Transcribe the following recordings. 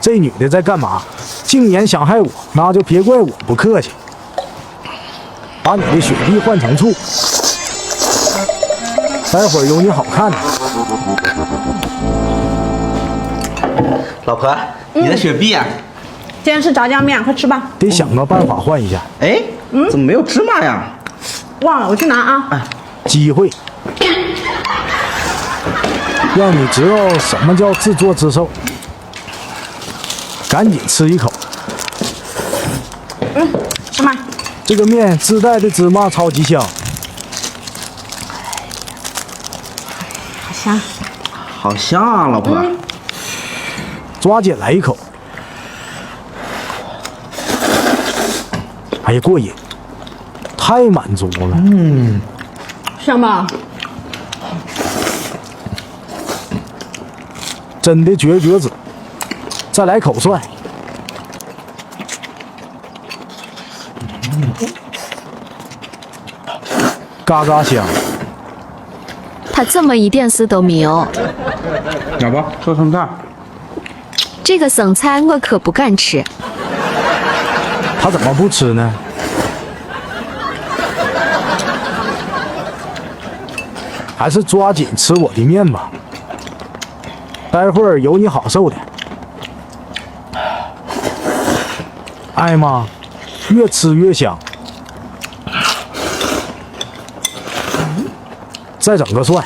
这女的在干嘛？竟然想害我，那就别怪我不客气。把你的雪碧换成醋，待会儿有你好看的。老婆，你的雪碧啊？今天吃炸酱面，快吃吧。得想个办法换一下。哎，怎么没有芝麻呀？忘了，我去拿啊。机会，让你知道什么叫自作自受。赶紧吃一口。吃嘛。这个面自带的芝麻超级香，好香。好香啊，老婆。抓紧来一口。哎呀，过瘾，太满足了。香吧？真的绝子。再来口蒜。嘎嘎香。他这么一点事都没有。老婆，做生菜。这个生菜我可不敢吃。他怎么不吃呢？还是抓紧吃我的面吧，待会儿有你好受的。哎妈，越吃越香。再整个蒜。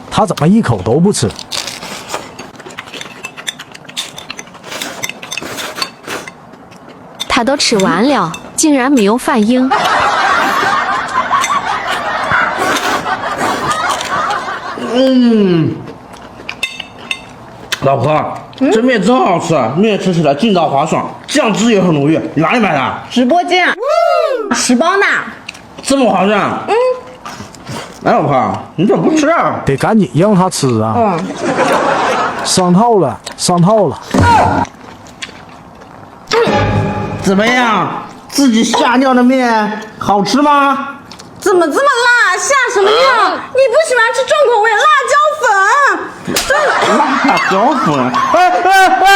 他怎么一口都不吃？他都吃完了，竟然没有反应。老婆，这面真好吃，面吃起来劲道滑爽，酱汁也很浓郁。你哪里买的？直播间，10包呢。这么划算？哎，老婆，你怎么不吃啊？得赶紧让他吃啊！上套了，上套了。怎么样？自己下掉的面好吃吗？怎么这么辣？下什么药？你不喜欢吃重口味辣椒粉？辣椒粉？哎哎哎！